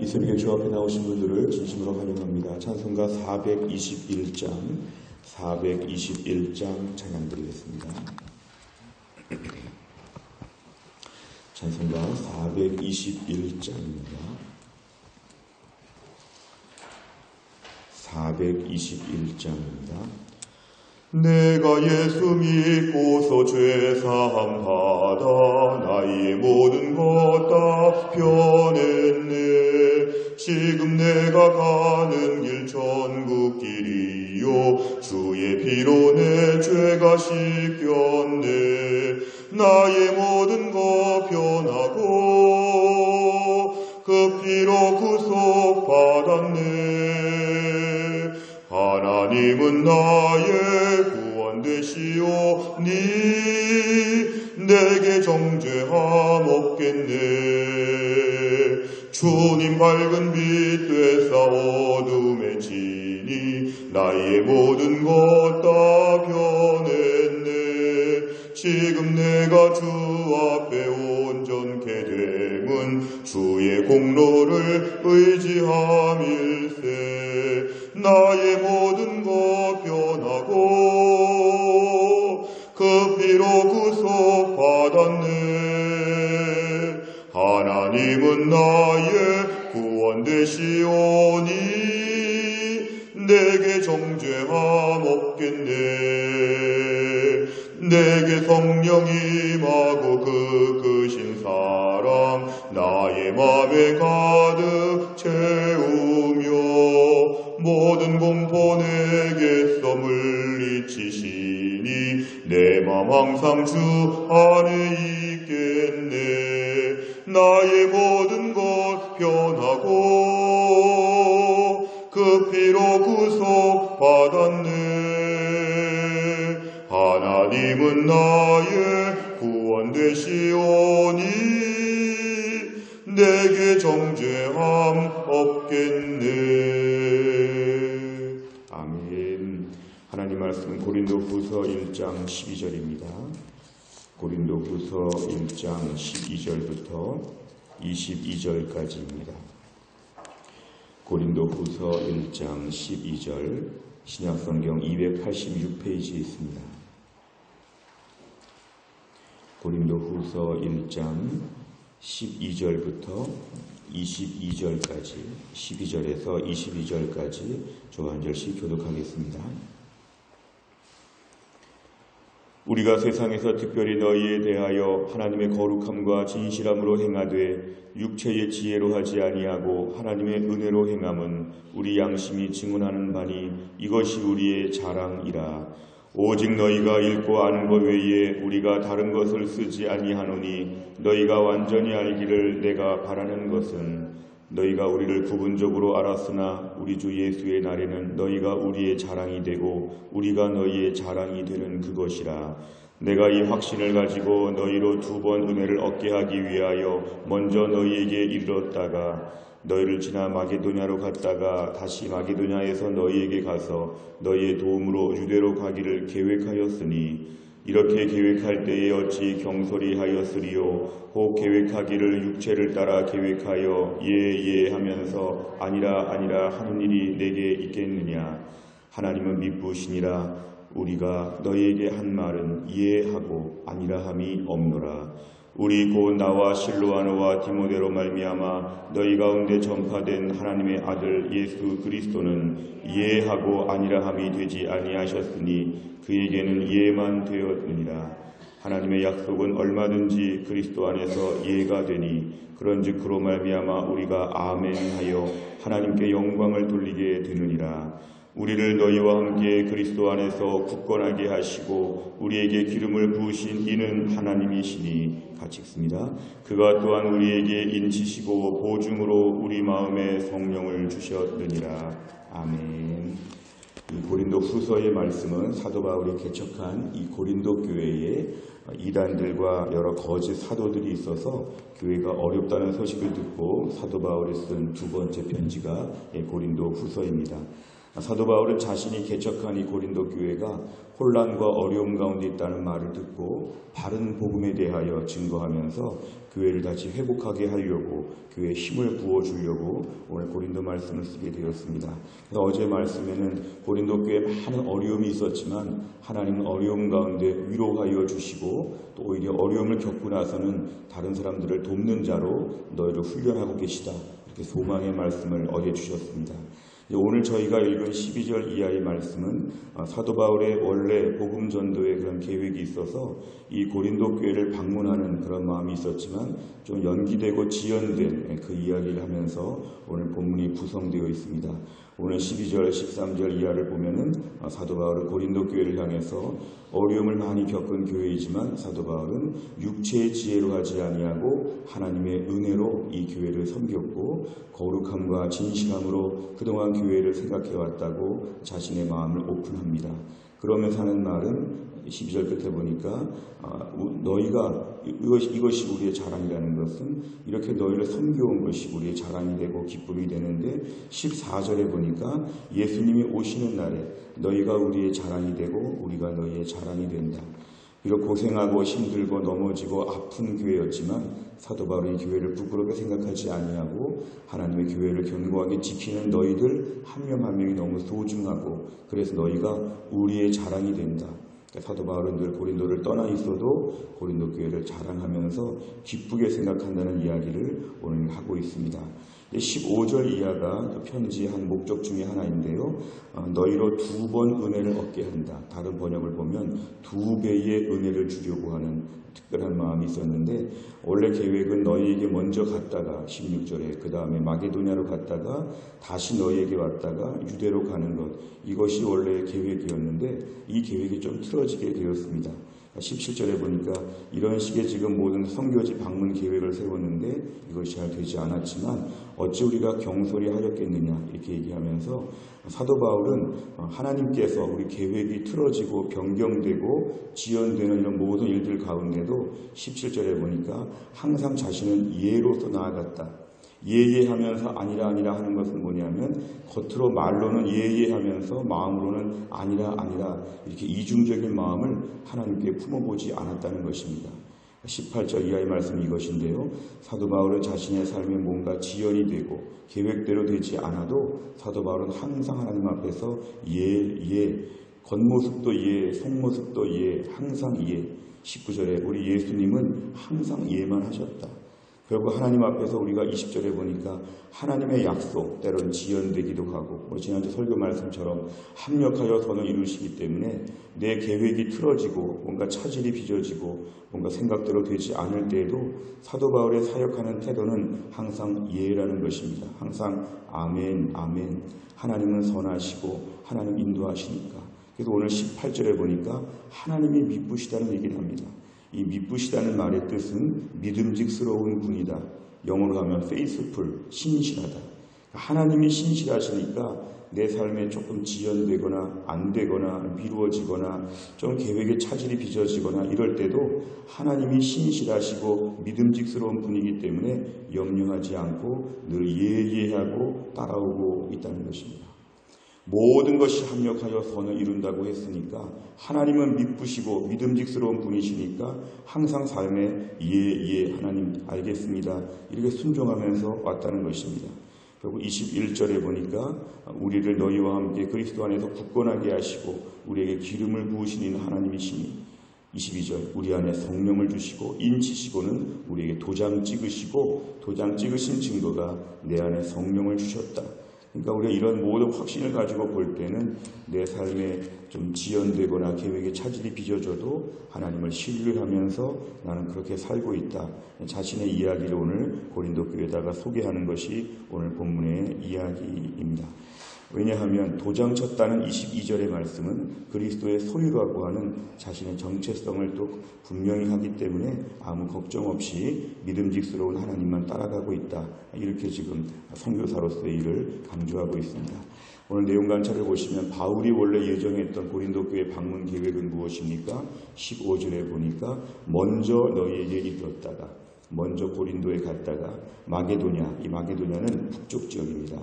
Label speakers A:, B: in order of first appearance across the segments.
A: 이 새벽에 주 앞에 나오신 분들을 진심으로 환영합니다. 찬송가 421장 찬양 드리겠습니다. 찬송가 421장입니다. 421장입니다. 내가 예수 믿고서 죄사함 받아 나의 모든 것 다 변했네. 지금 내가 가는 길 천국 길이요 주의 피로 내 죄가 씻겼네. 나의 모든 것 변하고 그 피로 구속 받았네. 하나님은 나의 구원 되시오니 내게 정죄함 없겠네. 주님 밝은 빛 되사 어둠에 지니 나의 모든 것 다 변했네. 지금 내가 주 앞에 온전케 됨은 주의 공로를 의지함일세. 나의 모든 것 변하고 그 피로 구속 받았네. 하나님은 나의 구원 되시오니 내게 정죄함 없겠네. 내게 성령 임하고 그 크신 사랑 나의 맘에 가득 채우며 모든 공포 내게서 물리치시니 내 맘 항상 주 안에 있겠네. 나의 모든 것 변하고 그 피로 구속 받았네. 하나님은 나의 구원 되시오니 내게 정죄함 없겠네. 아멘. 하나님 말씀은 고린도후서 1장 12절입니다. 고린도후서 1장 12절부터 22절까지입니다. 고린도후서 1장 12절 신약성경 286페이지에 있습니다. 고린도후서 1장 12절부터 22절까지 12절에서 22절까지 저 한 절씩 교독하겠습니다. 우리가 세상에서 특별히 너희에 대하여 하나님의 거룩함과 진실함으로 행하되 육체의 지혜로 하지 아니하고 하나님의 은혜로 행함은 우리 양심이 증언하는 바니 이것이 우리의 자랑이라. 오직 너희가 읽고 아는 것 외에 우리가 다른 것을 쓰지 아니하노니 너희가 완전히 알기를 내가 바라는 것은 너희가 우리를 부분적으로 알았으나 우리 주 예수의 날에는 너희가 우리의 자랑이 되고 우리가 너희의 자랑이 되는 그것이라. 내가 이 확신을 가지고 너희로 2번 은혜를 얻게 하기 위하여 먼저 너희에게 이르렀다가 너희를 지나 마게도냐로 갔다가 다시 마게도냐에서 너희에게 가서 너희의 도움으로 유대로 가기를 계획하였으니 이렇게 계획할 때에 어찌 경솔히 하였으리요. 혹 계획하기를 육체를 따라 계획하여 예 하면서 아니라 하는 일이 내게 있겠느냐. 하나님은 미쁘시니라. 우리가 너희에게 한 말은 예하고 아니라 함이 없노라. 우리 곧 나와 실로아노와 디모데로 말미암아 너희 가운데 전파된 하나님의 아들 예수 그리스도는 예하고 아니라 함이 되지 아니하셨으니 그에게는 예만 되었느니라. 하나님의 약속은 얼마든지 그리스도 안에서 예가 되니 그런즉 그로 말미암아 우리가 아멘하여 하나님께 영광을 돌리게 되느니라. 우리를 너희와 함께 그리스도 안에서 굳건하게 하시고 우리에게 기름을 부으신 이는 하나님이시니 같이 읽습니다. 그가 또한 우리에게 인치시고 보증으로 우리 마음에 성령을 주셨느니라. 아멘. 이 고린도 후서의 말씀은 사도 바울이 개척한 이 고린도 교회에 이단들과 여러 거짓 사도들이 있어서 교회가 어렵다는 소식을 듣고 사도 바울이 쓴 2번째 편지가 고린도 후서입니다. 사도 바울은 자신이 개척한 이 고린도 교회가 혼란과 어려움 가운데 있다는 말을 듣고 바른 복음에 대하여 증거하면서 교회를 다시 회복하게 하려고 교회에 힘을 부어주려고 오늘 고린도 말씀을 쓰게 되었습니다. 그래서 어제 말씀에는 고린도 교회에 많은 어려움이 있었지만 하나님은 어려움 가운데 위로하여 주시고 또 오히려 어려움을 겪고 나서는 다른 사람들을 돕는 자로 너희를 훈련하고 계시다. 이렇게 소망의 말씀을 어제 주셨습니다. 오늘 저희가 읽은 12절 이하의 말씀은 사도 바울의 원래 복음 전도의 그런 계획이 있어서 이 고린도 교회를 방문하는 그런 마음이 있었지만 좀 연기되고 지연된 그 이야기를 하면서 오늘 본문이 구성되어 있습니다. 오늘 12절, 13절 이하를 보면은 사도 바울은 고린도 교회를 향해서 어려움을 많이 겪은 교회이지만 사도 바울은 육체의 지혜로 하지 아니하고 하나님의 은혜로 이 교회를 섬겼고 거룩함과 진실함으로 그동안 교회를 생각해왔다고 자신의 마음을 오픈합니다. 그러면서 하는 말은 12절 끝에 보니까 너희가 이것이 우리의 자랑이라는 것은 이렇게 너희를 섬겨온 것이 우리의 자랑이 되고 기쁨이 되는데 14절에 보니까 예수님이 오시는 날에 너희가 우리의 자랑이 되고 우리가 너희의 자랑이 된다. 비록 고생하고 힘들고 넘어지고 아픈 교회였지만 사도 바울이 교회를 부끄럽게 생각하지 아니하고 하나님의 교회를 견고하게 지키는 너희들 한 명 한 명이 너무 소중하고 그래서 너희가 우리의 자랑이 된다. 사도 바울은 늘 고린도를 떠나 있어도 고린도 교회를 자랑하면서 기쁘게 생각한다는 이야기를 오늘 하고 있습니다. 15절 이하가 편지의 한 목적 중에 하나인데요. 너희로 2번 은혜를 얻게 한다. 다른 번역을 보면 2배의 은혜를 주려고 하는 특별한 마음이 있었는데 원래 계획은 너희에게 먼저 갔다가 16절에 그 다음에 마게도냐로 갔다가 다시 너희에게 왔다가 유대로 가는 것, 이것이 원래 계획이었는데 이 계획이 좀 틀어지게 되었습니다. 17절에 보니까 이런 식의 지금 모든 선교지 방문 계획을 세웠는데 이것이 잘 되지 않았지만 어찌 우리가 경솔히 하였겠느냐 이렇게 얘기하면서 사도 바울은 하나님께서 우리 계획이 틀어지고 변경되고 지연되는 이런 모든 일들 가운데도 17절에 보니까 항상 자신은 예로서 나아갔다. 예예하면서 아니라 하는 것은 뭐냐면 겉으로 말로는 예예하면서 마음으로는 아니라 이렇게 이중적인 마음을 하나님께 품어보지 않았다는 것입니다. 18절 이하의 말씀이 이것인데요. 사도 바울은 자신의 삶에 뭔가 지연이 되고 계획대로 되지 않아도 사도 바울은 항상 하나님 앞에서 예, 겉모습도 예, 속모습도 예, 항상 예. 19절에 우리 예수님은 항상 예만 하셨다. 결국 하나님 앞에서 우리가 20절에 보니까 하나님의 약속, 때로는 지연되기도 하고 지난주 설교 말씀처럼 합력하여 선을 이루시기 때문에 내 계획이 틀어지고 뭔가 차질이 빚어지고 뭔가 생각대로 되지 않을 때에도 사도 바울의 사역하는 태도는 항상 예라는 것입니다. 항상 아멘. 하나님은 선하시고 하나님 인도하시니까. 그래서 오늘 18절에 보니까 하나님이 미쁘시다는 얘기를 합니다. 이 미쁘시다는 말의 뜻은 믿음직스러운 분이다. 영어로 하면 faithful, 신실하다. 하나님이 신실하시니까 내 삶에 조금 지연되거나 안 되거나 미루어지거나 좀 계획에 차질이 빚어지거나 이럴 때도 하나님이 신실하시고 믿음직스러운 분이기 때문에 염려하지 않고 늘 예예하고 따라오고 있다는 것입니다. 모든 것이 합력하여 선을 이룬다고 했으니까 하나님은 미쁘시고 믿음직스러운 분이시니까 항상 삶에 예 하나님 알겠습니다 이렇게 순종하면서 왔다는 것입니다. 결국 21절에 보니까 우리를 너희와 함께 그리스도 안에서 굳건하게 하시고 우리에게 기름을 부으시는 하나님이시니 22절 우리 안에 성령을 주시고 인치시고는 우리에게 도장 찍으시고 도장 찍으신 증거가 내 안에 성령을 주셨다. 그러니까 우리가 이런 모든 확신을 가지고 볼 때는 내 삶에 좀 지연되거나 계획에 차질이 빚어져도 하나님을 신뢰하면서 나는 그렇게 살고 있다. 자신의 이야기를 오늘 고린도 교회에다가 소개하는 것이 오늘 본문의 이야기입니다. 왜냐하면 도장 쳤다는 22절의 말씀은 그리스도의 소유라고 하는 자신의 정체성을 또 분명히 하기 때문에 아무 걱정 없이 믿음직스러운 하나님만 따라가고 있다. 이렇게 지금 선교사로서의 일을 강조하고 있습니다. 오늘 내용 관찰을 보시면 바울이 원래 예정했던 고린도 교회 방문 계획은 무엇입니까? 15절에 보니까 먼저 너희에게 이르렀다가 먼저 고린도에 갔다가 마게도냐, 이 마게도냐는 북쪽 지역입니다.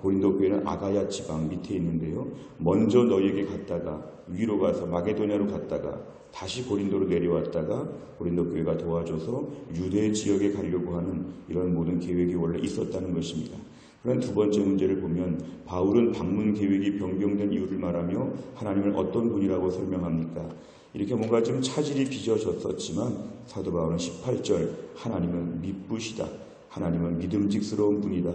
A: 고린도 교회는 아가야 지방 밑에 있는데요. 먼저 너희에게 갔다가 위로 가서 마게도냐로 갔다가 다시 고린도로 내려왔다가 고린도 교회가 도와줘서 유대 지역에 가려고 하는 이런 모든 계획이 원래 있었다는 것입니다. 그런 두 번째 문제를 보면 바울은 방문 계획이 변경된 이유를 말하며 하나님을 어떤 분이라고 설명합니까? 이렇게 뭔가 좀 차질이 빚어졌었지만 사도 바울은 18절 하나님은 미쁘시다. 하나님은 믿음직스러운 분이다.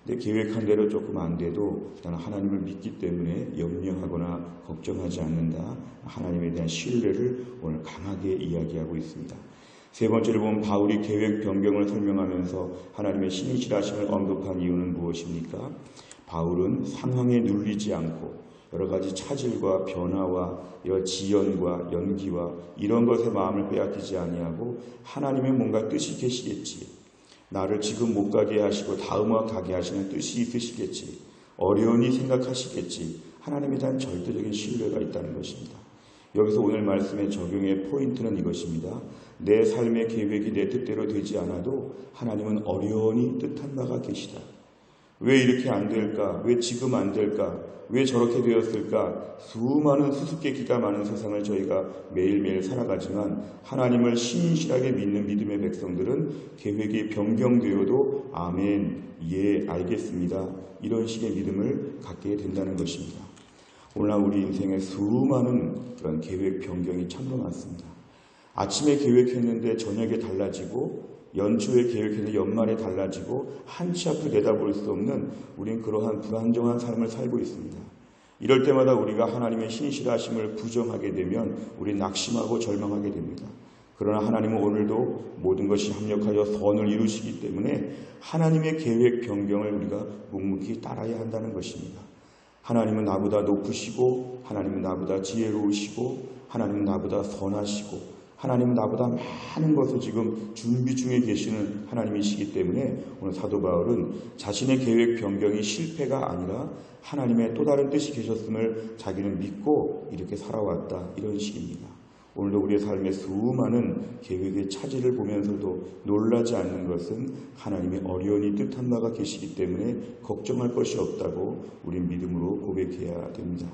A: 근데 계획한 대로 조금 안 돼도 나는 하나님을 믿기 때문에 염려하거나 걱정하지 않는다. 하나님에 대한 신뢰를 오늘 강하게 이야기하고 있습니다. 세 번째로 보면 바울이 계획 변경을 설명하면서 하나님의 신실하심을 언급한 이유는 무엇입니까? 바울은 상황에 눌리지 않고 여러 가지 차질과 변화와 이런 지연과 연기와 이런 것에 마음을 빼앗기지 아니하고 하나님의 뭔가 뜻이 계시겠지. 나를 지금 못 가게 하시고 다음화 가게 하시는 뜻이 있으시겠지. 어려우니 생각하시겠지. 하나님에 대한 절대적인 신뢰가 있다는 것입니다. 여기서 오늘 말씀의 적용의 포인트는 이것입니다. 내 삶의 계획이 내 뜻대로 되지 않아도 하나님은 어려우니 뜻한 바가 계시다. 왜 이렇게 안 될까? 왜 지금 안 될까? 왜 저렇게 되었을까? 수많은 수수께끼가 많은 세상을 저희가 매일매일 살아가지만 하나님을 신실하게 믿는 믿음의 백성들은 계획이 변경되어도 아멘, 예, 알겠습니다. 이런 식의 믿음을 갖게 된다는 것입니다. 오늘날 우리 인생에 수많은 그런 계획 변경이 참으로 많습니다. 아침에 계획했는데 저녁에 달라지고 연초에 계획했는데 연말에 달라지고 한치 앞을 내다볼 수 없는 우린 그러한 불안정한 삶을 살고 있습니다. 이럴 때마다 우리가 하나님의 신실하심을 부정하게 되면 우린 낙심하고 절망하게 됩니다. 그러나 하나님은 오늘도 모든 것이 합력하여 선을 이루시기 때문에 하나님의 계획 변경을 우리가 묵묵히 따라야 한다는 것입니다. 하나님은 나보다 높으시고 하나님은 나보다 지혜로우시고 하나님은 나보다 선하시고 하나님은 나보다 많은 것을 지금 준비 중에 계시는 하나님이시기 때문에 오늘 사도 바울은 자신의 계획 변경이 실패가 아니라 하나님의 또 다른 뜻이 계셨음을 자기는 믿고 이렇게 살아왔다, 이런 식입니다. 오늘도 우리의 삶의 수많은 계획의 차질을 보면서도 놀라지 않는 것은 하나님의 어려운이 뜻한 바가 계시기 때문에 걱정할 것이 없다고 우린 믿음으로 고백해야 됩니다.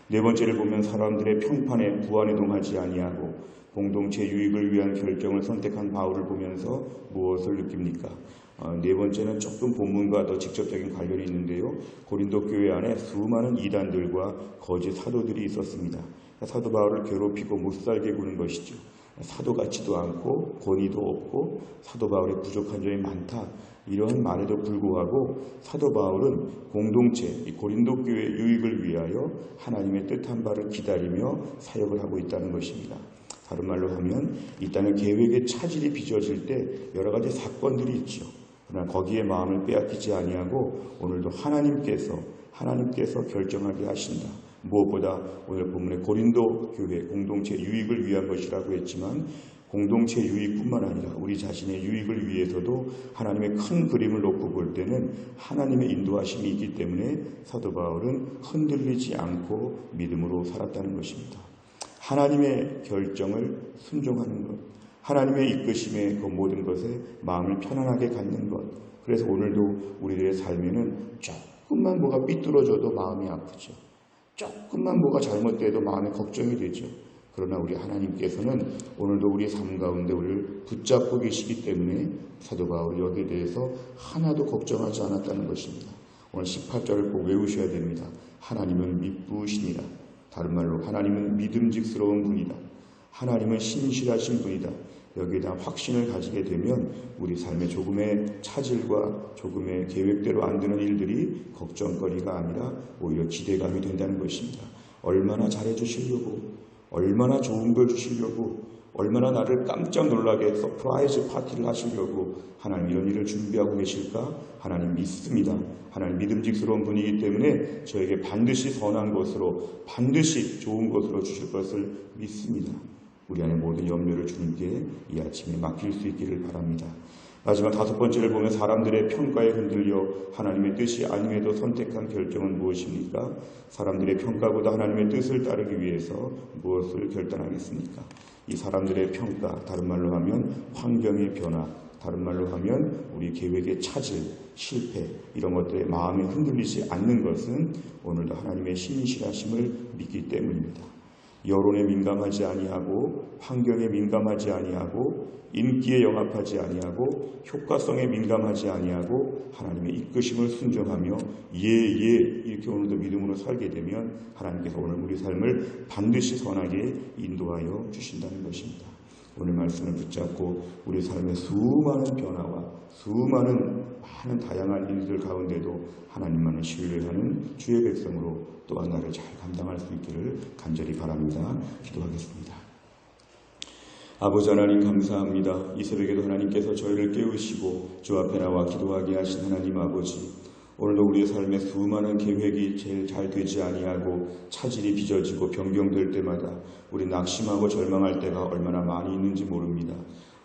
A: 네 번째를 보면 사람들의 평판에 부안해동하지 아니하고 공동체 유익을 위한 결정을 선택한 바울을 보면서 무엇을 느낍니까? 네 번째는 조금 본문과 더 직접적인 관련이 있는데요. 고린도 교회 안에 수많은 이단들과 거짓 사도들이 있었습니다. 사도 바울을 괴롭히고 못살게 구는 것이죠. 사도 같지도 않고 권위도 없고 사도 바울의 부족한 점이 많다. 이런 말에도 불구하고 사도 바울은 공동체, 이 고린도 교회의 유익을 위하여 하나님의 뜻한 바를 기다리며 사역을 하고 있다는 것입니다. 다른 말로 하면 이 땅의 계획의 차질이 빚어질 때 여러 가지 사건들이 있죠. 그러나 거기에 마음을 빼앗기지 아니하고 오늘도 하나님께서 결정하게 하신다. 무엇보다 오늘 본문의 고린도 교회 공동체 유익을 위한 것이라고 했지만 공동체 유익뿐만 아니라 우리 자신의 유익을 위해서도 하나님의 큰 그림을 놓고 볼 때는 하나님의 인도하심이 있기 때문에 사도 바울은 흔들리지 않고 믿음으로 살았다는 것입니다. 하나님의 결정을 순종하는 것, 하나님의 이끄심에 그 모든 것에 마음을 편안하게 갖는 것. 그래서 오늘도 우리들의 삶에는 조금만 뭐가 삐뚤어져도 마음이 아프죠. 조금만 뭐가 잘못돼도 마음에 걱정이 되죠. 그러나 우리 하나님께서는 오늘도 우리 삶 가운데 우리를 붙잡고 계시기 때문에 사도 바울이 여기에 대해서 하나도 걱정하지 않았다는 것입니다. 오늘 18절을 꼭 외우셔야 됩니다. 하나님은 미쁘시니라. 다른 말로 하나님은 믿음직스러운 분이다. 하나님은 신실하신 분이다. 여기에 대한 확신을 가지게 되면 우리 삶의 조금의 차질과 조금의 계획대로 안 되는 일들이 걱정거리가 아니라 오히려 기대감이 된다는 것입니다. 얼마나 잘해주시려고, 얼마나 좋은 걸 주시려고, 얼마나 나를 깜짝 놀라게 서프라이즈 파티를 하시려고 하나님 이런 일을 준비하고 계실까? 하나님 믿습니다. 하나님 믿음직스러운 분이기 때문에 저에게 반드시 선한 것으로, 반드시 좋은 것으로 주실 것을 믿습니다. 우리 안에 모든 염려를 주님께 이 아침에 맡길 수 있기를 바랍니다. 마지막 다섯 번째를 보면 사람들의 평가에 흔들려 하나님의 뜻이 아님에도 선택한 결정은 무엇입니까? 사람들의 평가보다 하나님의 뜻을 따르기 위해서 무엇을 결단하겠습니까? 이 사람들의 평가, 다른 말로 하면 환경의 변화, 다른 말로 하면 우리 계획의 차질, 실패 이런 것들에 마음이 흔들리지 않는 것은 오늘도 하나님의 신실하심을 믿기 때문입니다. 여론에 민감하지 아니하고 환경에 민감하지 아니하고 인기에 영합하지 아니하고 효과성에 민감하지 아니하고 하나님의 이끄심을 순종하며 이렇게 오늘도 믿음으로 살게 되면 하나님께서 오늘 우리 삶을 반드시 선하게 인도하여 주신다는 것입니다. 오늘 말씀을 붙잡고 우리 삶의 수많은 변화와 수많은 많은 다양한 일들 가운데도 하나님만을 신뢰하는 주의 백성으로 또한 나를 잘 감당할 수 있기를 간절히 바랍니다. 기도하겠습니다. 아버지 하나님 감사합니다. 이 새벽에도 하나님께서 저희를 깨우시고 주 앞에 나와 기도하게 하신 하나님 아버지, 오늘도 우리의 삶의 수많은 계획이 제일 잘 되지 아니하고 차질이 빚어지고 변경될 때마다 우리 낙심하고 절망할 때가 얼마나 많이 있는지 모릅니다.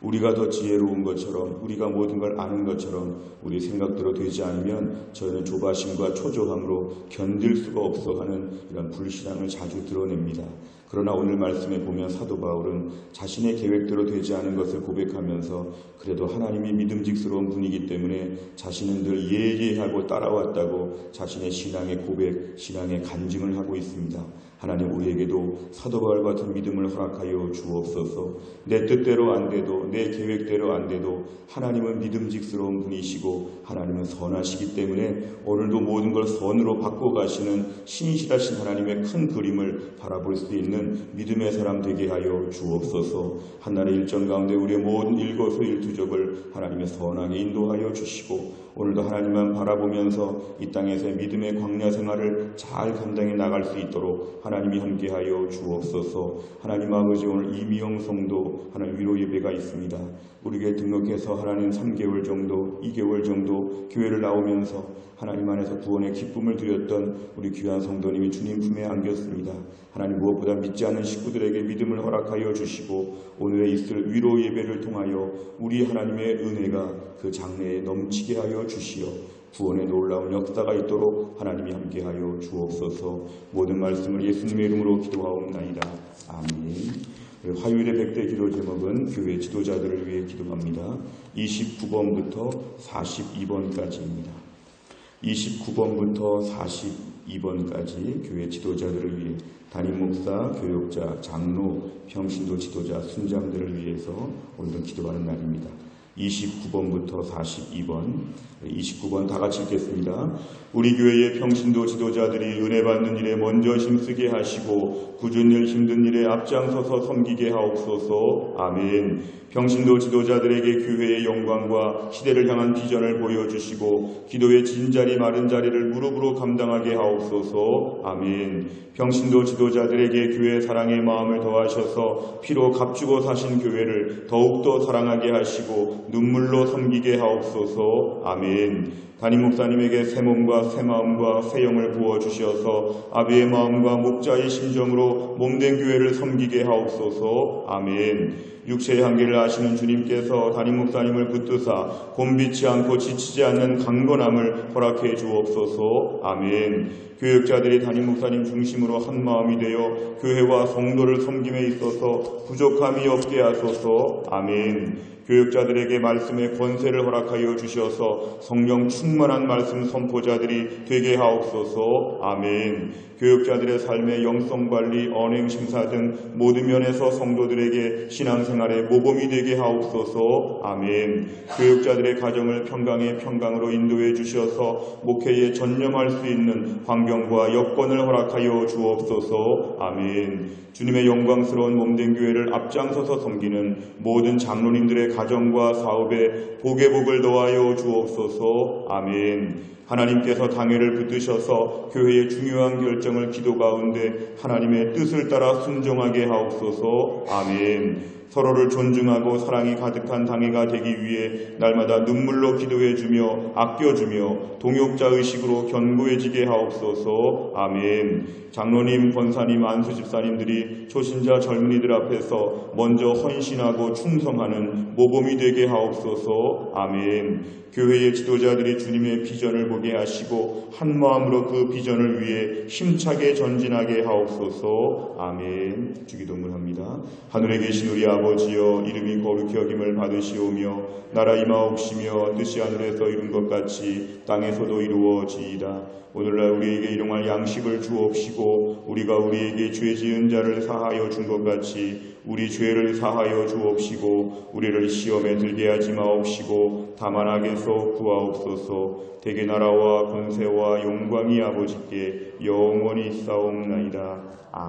A: 우리가 더 지혜로운 것처럼, 우리가 모든 걸 아는 것처럼 우리 생각대로 되지 않으면 저희는 조바심과 초조함으로 견딜 수가 없어 하는 이런 불신앙을 자주 드러냅니다. 그러나 오늘 말씀에 보면 사도 바울은 자신의 계획대로 되지 않은 것을 고백하면서 그래도 하나님이 믿음직스러운 분이기 때문에 자신은 늘 예하고 따라왔다고 자신의 신앙의 고백, 신앙의 간증을 하고 있습니다. 하나님, 우리에게도 사도 바울 같은 믿음을 허락하여 주옵소서. 내 뜻대로 안 돼도, 내 계획대로 안 돼도 하나님은 믿음직스러운 분이시고 하나님은 선하시기 때문에 오늘도 모든 걸 선으로 바꿔가시는 신실하신 하나님의 큰 그림을 바라볼 수 있는 믿음의 사람 되게 하여 주옵소서. 한날의 일정 가운데 우리의 모든 일거수일투족을 하나님의 선하게 인도하여 주시고 오늘도 하나님만 바라보면서 이 땅에서의 믿음의 광야 생활을 잘 감당해 나갈 수 있도록 하나님이 함께하여 주옵소서. 하나님 아버지, 오늘 이미영 성도 하나님 위로 예배가 있습니다. 우리에게 등록해서 하나님 3개월 정도, 2개월 정도 교회를 나오면서 하나님 안에서 구원의 기쁨을 드렸던 우리 귀한 성도님이 주님 품에 안겼습니다. 하나님, 무엇보다 믿지 않는 식구들에게 믿음을 허락하여 주시고 오늘에 있을 위로 예배를 통하여 우리 하나님의 은혜가 그 장래에 넘치게 하여 주시어 구원의 놀라운 역사가 있도록 하나님이 함께하여 주옵소서. 모든 말씀을 예수님의 이름으로 기도하옵나이다. 아멘. 화요일의 100대 기도 제목은 교회 지도자들을 위해 기도합니다. 29번부터 42번까지입니다. 29번부터 42번까지 교회 지도자들을 위해 담임 목사, 교역자, 장로, 평신도 지도자, 순장들을 위해서 오늘은 기도하는 날입니다. 29번부터 42번, 29번 다 같이 읽겠습니다. 우리 교회의 평신도 지도자들이 은혜 받는 일에 먼저 힘쓰게 하시고 굳은 일 힘든 일에 앞장서서 섬기게 하옵소서. 아멘. 평신도 지도자들에게 교회의 영광과 시대를 향한 비전을 보여주시고 기도의 진 자리 마른 자리를 무릎으로 감당하게 하옵소서. 아멘. 평신도 지도자들에게 교회의 사랑의 마음을 더하셔서 피로 값주고 사신 교회를 더욱더 사랑하게 하시고 눈물로 섬기게 하옵소서. 아멘. 담임 목사님에게 새 몸과 새 마음과 새 영을 부어주셔서 아비의 마음과 목자의 심정으로 몸된 교회를 섬기게 하옵소서. 아멘. 육체의 한계를 아시는 주님께서 담임 목사님을 붙드사 곤비치 않고 지치지 않는 강건함을 허락해 주옵소서. 아멘. 교역자들이 담임 목사님 중심으로 한 마음이 되어 교회와 성도를 섬김에 있어서 부족함이 없게 하소서. 아멘. 교역자들에게 말씀의 권세를 허락하여 주셔서 성령 충만한 말씀 선포자들이 되게 하옵소서. 아멘. 교역자들의 삶의 영성관리, 언행심사 등 모든 면에서 성도들에게 신앙생활의 모범이 되게 하옵소서. 아멘. 교역자들의 가정을 평강의 평강으로 인도해 주셔서 목회에 전념할 수 있는 환경과 여건을 허락하여 주옵소서. 아멘. 주님의 영광스러운 몸된 교회를 앞장서서 섬기는 모든 장로님들의 가정과 사업에 복의 복을 더하여 주옵소서. 아멘. 하나님께서 당회를 붙드셔서 교회의 중요한 결정을 기도 가운데 하나님의 뜻을 따라 순종하게 하옵소서. 아멘. 서로를 존중하고 사랑이 가득한 당회가 되기 위해 날마다 눈물로 기도해주며 아껴주며 동역자의식으로 견고해지게 하옵소서. 아멘. 장로님, 권사님, 안수집사님들이 초신자 젊은이들 앞에서 먼저 헌신하고 충성하는 모범이 되게 하옵소서. 아멘. 교회의 지도자들이 주님의 비전을 보게 하시고 한 마음으로 그 비전을 위해 힘차게 전진하게 하옵소서. 아멘. 주기도문합니다. 하늘에 계신 우리 아버지여, 이름이 거룩히 여김을 받으시오며 나라 임하옵시며 뜻이 하늘에서 이룬 것 같이 땅에서도 이루어지이다. 오늘날 우리에게 일용할 양식을 주옵시고 우리가 우리에게 죄 지은 자를 사하여 준 것 같이 우리 죄를 사하여 주옵시고 우리를 시험에 들게 하지 마옵시고 다만 악에서 구하옵소서. 대개 나라와 권세와 영광이 아버지께 영원히 있사옵나이다.